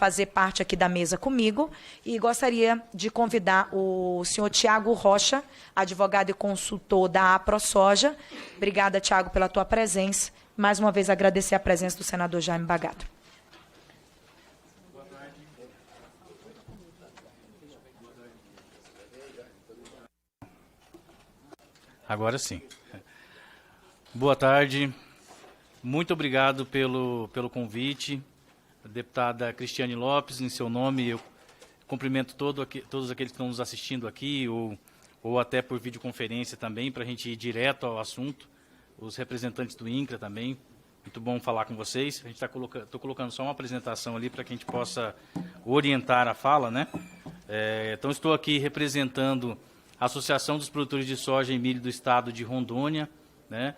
fazer parte aqui da mesa comigo e gostaria de convidar o senhor Tiago Rocha, advogado e consultor da APROSoja. Obrigada, Tiago, pela tua presença. Mais uma vez, agradecer a presença do senador Jaime Bagato. Agora sim. Boa tarde. Muito obrigado pelo convite. A deputada Cristiane Lopes, em seu nome, eu cumprimento todos aqueles que estão nos assistindo aqui, ou até por videoconferência também, para a gente ir direto ao assunto. Os representantes do INCRA também. Muito bom falar com vocês. A gente estou colocando só uma apresentação ali para que a gente possa orientar a fala, né? Então, estou aqui representando a Associação dos Produtores de Soja e Milho do Estado de Rondônia, né?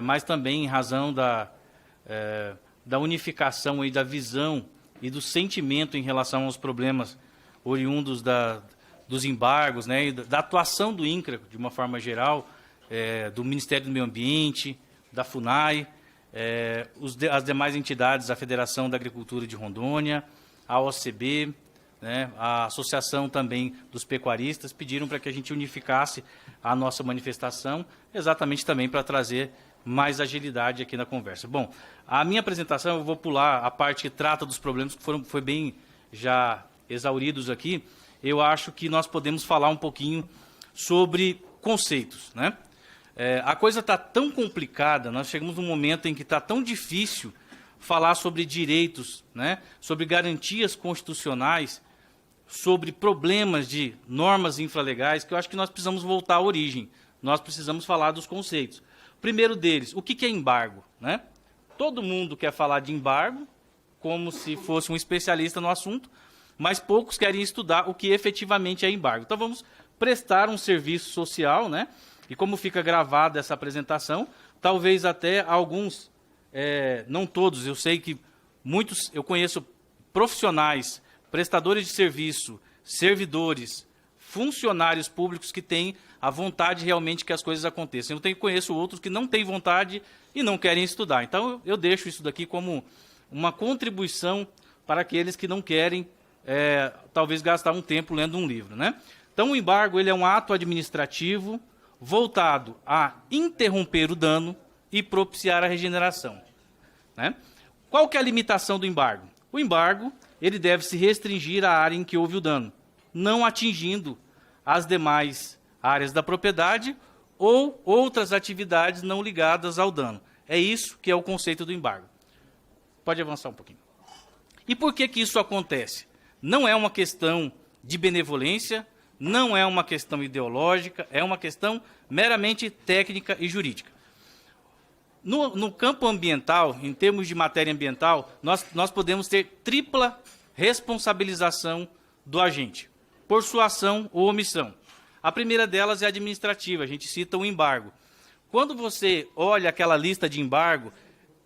Mas também em razão da unificação e da visão e do sentimento em relação aos problemas oriundos dos embargos, né? E da atuação do INCRA, de uma forma geral, do Ministério do Meio Ambiente, da FUNAI, as demais entidades, a Federação da Agricultura de Rondônia, a OCB, né, a Associação também dos Pecuaristas, pediram para que a gente unificasse a nossa manifestação, exatamente também para trazer mais agilidade aqui na conversa. Bom, a minha apresentação, eu vou pular a parte que trata dos problemas que foi bem já exauridos aqui. Eu acho que nós podemos falar um pouquinho sobre conceitos, né? A coisa está tão complicada, nós chegamos num momento em que está tão difícil falar sobre direitos, né, sobre garantias constitucionais, sobre problemas de normas infralegais, que eu acho que nós precisamos voltar à origem. Nós precisamos falar dos conceitos. O primeiro deles, o que é embargo, né? Todo mundo quer falar de embargo, como se fosse um especialista no assunto, mas poucos querem estudar o que efetivamente é embargo. Então, vamos prestar um serviço social, né? E como fica gravada essa apresentação, talvez até alguns, não todos, eu sei que muitos, eu conheço profissionais, prestadores de serviço, servidores, funcionários públicos que têm a vontade realmente que as coisas aconteçam. Eu conheço outros que não têm vontade e não querem estudar. Então, eu deixo isso daqui como uma contribuição para aqueles que não querem, talvez, gastar um tempo lendo um livro, né? Então, o embargo ele é um ato administrativo voltado a interromper o dano e propiciar a regeneração, né? Qual que é a limitação do embargo? O embargo ele deve se restringir à área em que houve o dano, não atingindo as demais áreas da propriedade ou outras atividades não ligadas ao dano. É isso que é o conceito do embargo. Pode avançar um pouquinho. E por que que isso acontece? Não é uma questão de benevolência, não é uma questão ideológica, é uma questão meramente técnica e jurídica. No campo ambiental, em termos de matéria ambiental, nós podemos ter tripla responsabilização do agente, por sua ação ou omissão. A primeira delas é administrativa, a gente cita o embargo. Quando você olha aquela lista de embargo,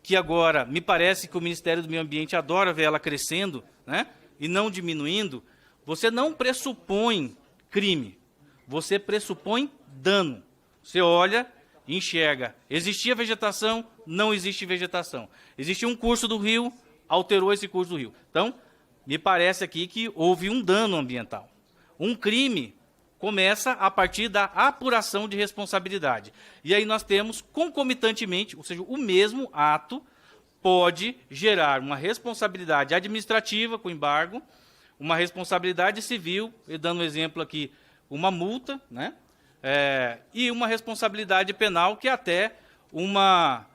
que agora me parece que o Ministério do Meio Ambiente adora ver ela crescendo, né, e não diminuindo, você não pressupõe crime, você pressupõe dano. Você olha e enxerga, existia vegetação, não existe vegetação. Existia um curso do rio, alterou esse curso do rio. Então, me parece aqui que houve um dano ambiental. Um crime começa a partir da apuração de responsabilidade. E aí nós temos concomitantemente, ou seja, o mesmo ato pode gerar uma responsabilidade administrativa com embargo, uma responsabilidade civil, e dando um exemplo aqui, uma multa, né? E uma responsabilidade penal, que é até uma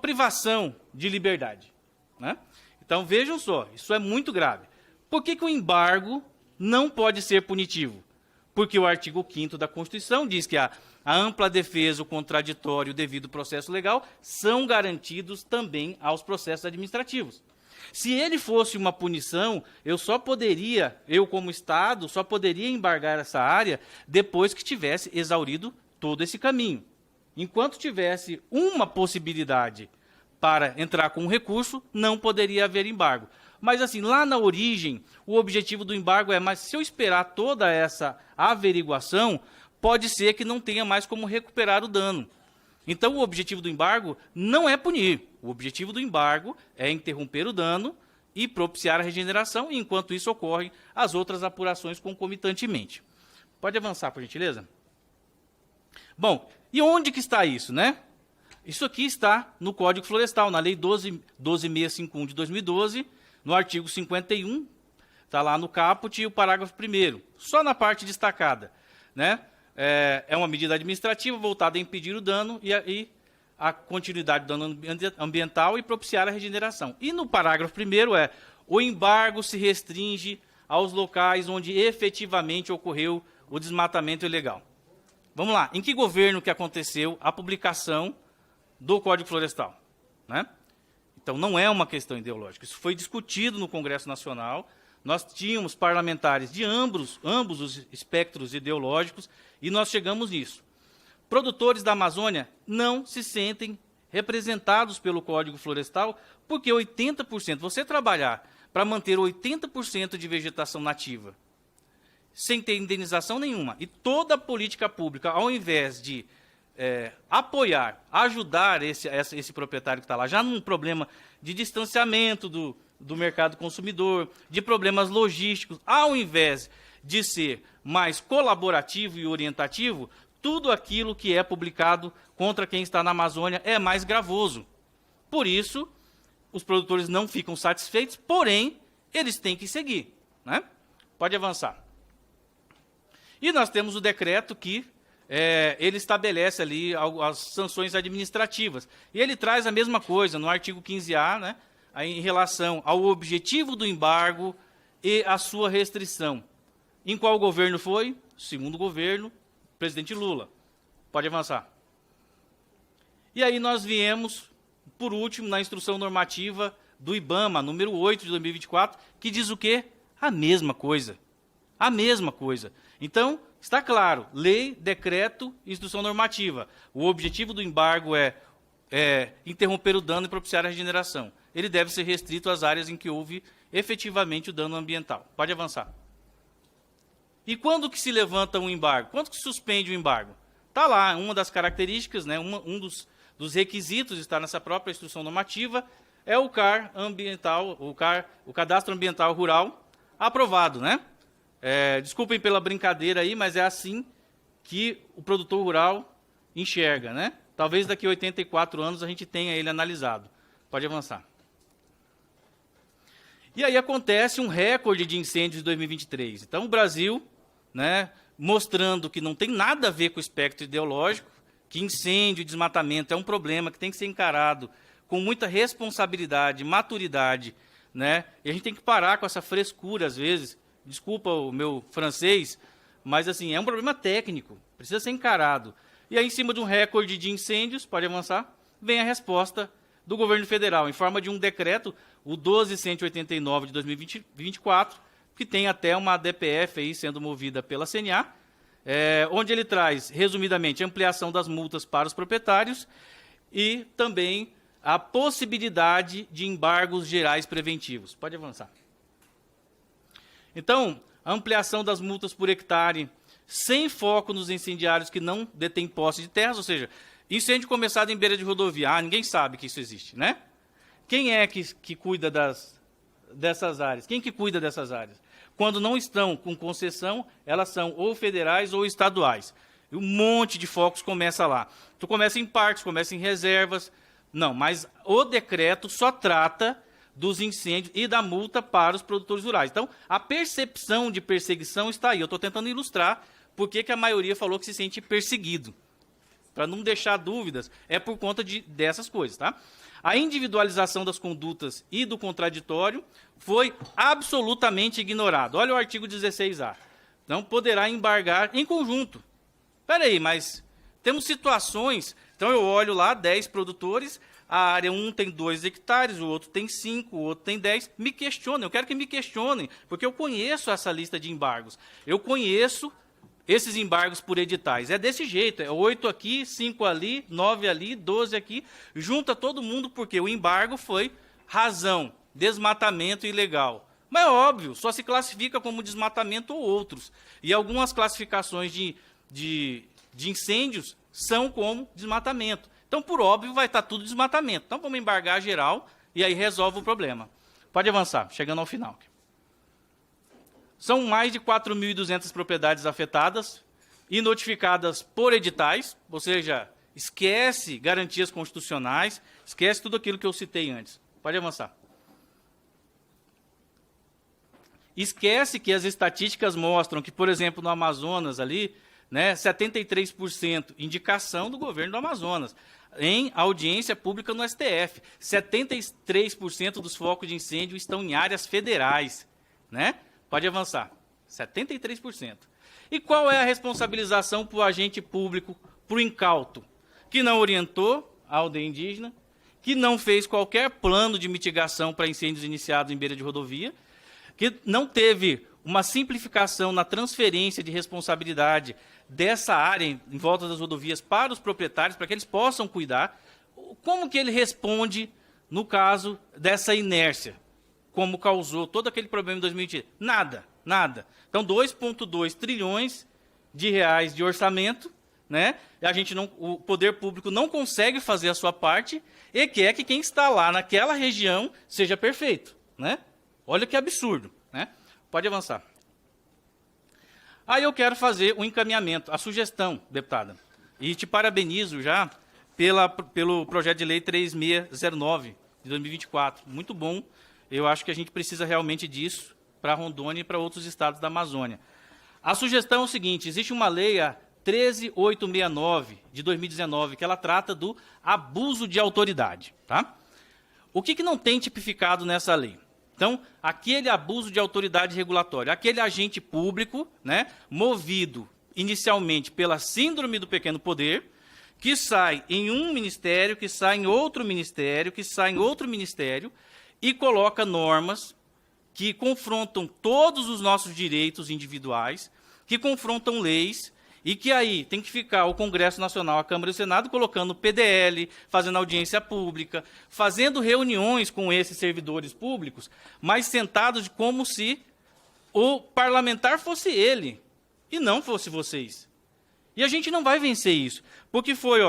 privação de liberdade, né? Então, vejam só, isso é muito grave. Por que que o embargo não pode ser punitivo? Porque o artigo 5º da Constituição diz que a ampla defesa, o contraditório e o devido processo legal são garantidos também aos processos administrativos. Se ele fosse uma punição, eu como Estado, só poderia embargar essa área depois que tivesse exaurido todo esse caminho. Enquanto tivesse uma possibilidade para entrar com um recurso, não poderia haver embargo. Mas, assim, lá na origem, o objetivo do embargo mas se eu esperar toda essa averiguação, pode ser que não tenha mais como recuperar o dano. Então, o objetivo do embargo não é punir. O objetivo do embargo é interromper o dano e propiciar a regeneração, e enquanto isso ocorrem as outras apurações concomitantemente. Pode avançar, por gentileza? Bom, e onde que está isso, né? Isso aqui está no Código Florestal, na Lei 12.651 de 2012, no artigo 51, está lá no caput e o parágrafo 1º, só na parte destacada, né? É uma medida administrativa voltada a impedir o dano e a continuidade do dano ambiental e propiciar a regeneração. E no parágrafo 1º o embargo se restringe aos locais onde efetivamente ocorreu o desmatamento ilegal. Vamos lá, em que governo que aconteceu a publicação do Código Florestal, né? Então, não é uma questão ideológica. Isso foi discutido no Congresso Nacional. Nós tínhamos parlamentares de ambos os espectros ideológicos e nós chegamos nisso. Produtores da Amazônia não se sentem representados pelo Código Florestal porque 80%, você trabalhar para manter 80% de vegetação nativa sem ter indenização nenhuma, e toda a política pública, ao invés de apoiar, ajudar esse proprietário que está lá, já num problema de distanciamento do mercado consumidor, de problemas logísticos, ao invés de ser mais colaborativo e orientativo, tudo aquilo que é publicado contra quem está na Amazônia é mais gravoso. Por isso, os produtores não ficam satisfeitos, porém, eles têm que seguir, né? Pode avançar. E nós temos o decreto que ele estabelece ali as sanções administrativas. E ele traz a mesma coisa no artigo 15A, né, em relação ao objetivo do embargo e a sua restrição. Em qual governo foi? Segundo governo, presidente Lula. Pode avançar. E aí nós viemos, por último, na instrução normativa do IBAMA, número 8 de 2024, que diz o quê? A mesma coisa. A mesma coisa. Então, está claro, lei, decreto, instrução normativa. O objetivo do embargo é interromper o dano e propiciar a regeneração. Ele deve ser restrito às áreas em que houve efetivamente o dano ambiental. Pode avançar. E quando que se levanta um embargo? Quando que se suspende o embargo? Está lá, uma das características, né, um dos requisitos está nessa própria instrução normativa, é o CAR ambiental, o Cadastro Ambiental Rural aprovado, né? Desculpem pela brincadeira aí, mas é assim que o produtor rural enxerga, né? Talvez daqui a 84 anos a gente tenha ele analisado. Pode avançar. E aí acontece um recorde de incêndios em 2023. Então o Brasil, né, mostrando que não tem nada a ver com o espectro ideológico, que incêndio e desmatamento é um problema que tem que ser encarado com muita responsabilidade, maturidade, né? E a gente tem que parar com essa frescura às vezes. Desculpa o meu francês, mas assim, é um problema técnico, precisa ser encarado. E aí, em cima de um recorde de incêndios, pode avançar, vem a resposta do governo federal, em forma de um decreto, o 12.189 de 2024, que tem até uma DPF aí sendo movida pela CNA, onde ele traz, resumidamente, ampliação das multas para os proprietários e também a possibilidade de embargos gerais preventivos. Pode avançar. Então, a ampliação das multas por hectare, sem foco nos incendiários que não detêm posse de terras, ou seja, incêndio começado em beira de rodovia, ninguém sabe que isso existe, né? Quem é que cuida dessas áreas? Quem que cuida dessas áreas? Quando não estão com concessão, elas são ou federais ou estaduais. E um monte de focos começa lá. Tu começa em parques, começa em reservas. Não, mas o decreto só trata dos incêndios e da multa para os produtores rurais. Então, a percepção de perseguição está aí. Eu estou tentando ilustrar por que a maioria falou que se sente perseguido. Para não deixar dúvidas, é por conta dessas coisas, tá? A individualização das condutas e do contraditório foi absolutamente ignorado. Olha o artigo 16A. Não poderá embargar em conjunto. Espera aí, mas temos situações... Então, eu olho lá, 10 produtores... A área 1 tem 2 hectares, o outro tem 5, o outro tem 10. Me questionem, eu quero que me questionem, porque eu conheço essa lista de embargos. Eu conheço esses embargos por editais. É desse jeito, é 8 aqui, 5 ali, 9 ali, 12 aqui. Junta todo mundo, porque o embargo foi razão, desmatamento ilegal. Mas é óbvio, só se classifica como desmatamento ou outros. E algumas classificações de incêndios são como desmatamento. Então, por óbvio, vai estar tudo desmatamento. Então, vamos embargar geral e aí resolve o problema. Pode avançar, chegando ao final. São mais de 4.200 propriedades afetadas e notificadas por editais, ou seja, esquece garantias constitucionais, esquece tudo aquilo que eu citei antes. Pode avançar. Esquece que as estatísticas mostram que, por exemplo, no Amazonas ali, né, 73% indicação do governo do Amazonas, em audiência pública no STF. 73% dos focos de incêndio estão em áreas federais, né? Pode avançar. 73%. E qual é a responsabilização para o agente público, para o incauto? Que não orientou a aldeia indígena, que não fez qualquer plano de mitigação para incêndios iniciados em beira de rodovia, que não teve uma simplificação na transferência de responsabilidade dessa área em volta das rodovias para os proprietários, para que eles possam cuidar. Como que ele responde no caso dessa inércia? Como causou todo aquele problema em 2020? Nada, nada. Então, 2,2 trilhões de reais de orçamento, né? O poder público não consegue fazer a sua parte e quer que quem está lá naquela região seja perfeito, né? Olha que absurdo, né? Pode avançar. Aí eu quero fazer um encaminhamento, a sugestão, deputada, e te parabenizo já pelo projeto de lei 3609 de 2024. Muito bom. Eu acho que a gente precisa realmente disso para Rondônia e para outros estados da Amazônia. A sugestão é o seguinte: existe uma lei, a 13869 de 2019, que ela trata do abuso de autoridade, tá? O que não tem tipificado nessa lei? Então, aquele abuso de autoridade regulatória, aquele agente público, né, movido inicialmente pela síndrome do pequeno poder, que sai em um ministério, que sai em outro ministério, que sai em outro ministério, e coloca normas que confrontam todos os nossos direitos individuais, que confrontam leis, e que aí tem que ficar o Congresso Nacional, a Câmara e o Senado, colocando PDL, fazendo audiência pública, fazendo reuniões com esses servidores públicos, mas sentados como se o parlamentar fosse ele, e não fosse vocês. E a gente não vai vencer isso, porque foi,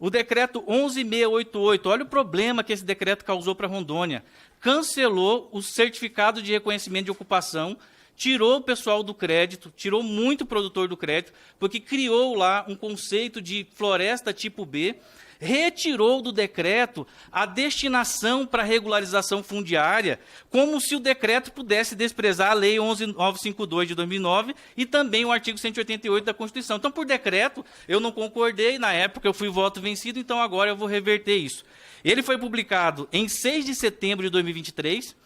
o decreto 11688, olha o problema que esse decreto causou para Rondônia. Cancelou o certificado de reconhecimento de ocupação, tirou o pessoal do crédito, tirou muito produtor do crédito, porque criou lá um conceito de floresta tipo B, retirou do decreto a destinação para regularização fundiária, como se o decreto pudesse desprezar a Lei 11952 de 2009 e também o artigo 188 da Constituição. Então, por decreto, eu não concordei, na época eu fui voto vencido, então agora eu vou reverter isso. Ele foi publicado em 6 de setembro de 2023,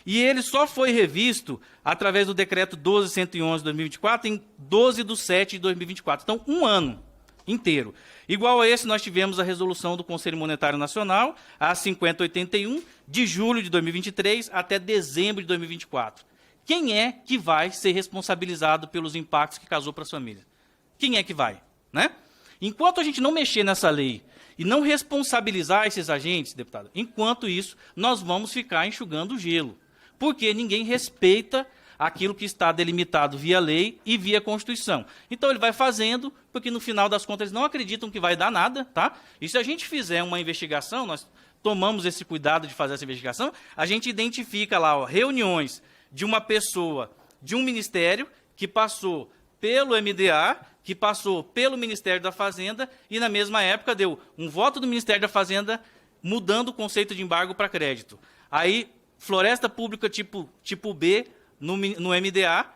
e ele só foi revisto através do decreto 12111 de 2024 em 12 de 7 de 2024. Então, um ano inteiro. Igual a esse, nós tivemos a resolução do Conselho Monetário Nacional, a 5081, de julho de 2023 até dezembro de 2024. Quem é que vai ser responsabilizado pelos impactos que causou para as famílias? Quem é que vai, né? Enquanto a gente não mexer nessa lei e não responsabilizar esses agentes, deputado, enquanto isso, nós vamos ficar enxugando gelo. Porque ninguém respeita aquilo que está delimitado via lei e via Constituição. Então, ele vai fazendo, porque no final das contas eles não acreditam que vai dar nada, tá? E se a gente fizer uma investigação, nós tomamos esse cuidado de fazer essa investigação, a gente identifica lá reuniões de uma pessoa, de um ministério, que passou pelo MDA, que passou pelo Ministério da Fazenda, e na mesma época deu um voto do Ministério da Fazenda mudando o conceito de embargo para crédito. Aí, floresta pública tipo B no MDA,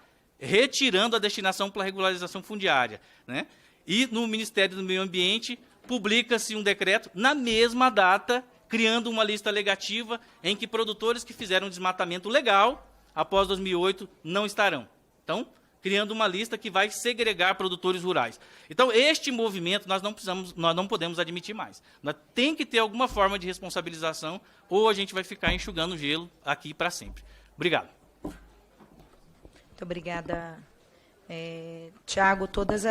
retirando a destinação para regularização fundiária, né? E no Ministério do Meio Ambiente, publica-se um decreto na mesma data, criando uma lista alegativa em que produtores que fizeram desmatamento legal, após 2008, não estarão. Então, criando uma lista que vai segregar produtores rurais. Então, este movimento nós não podemos admitir mais. Tem que ter alguma forma de responsabilização, ou a gente vai ficar enxugando gelo aqui para sempre. Obrigado. Muito obrigada, Tiago. Todas as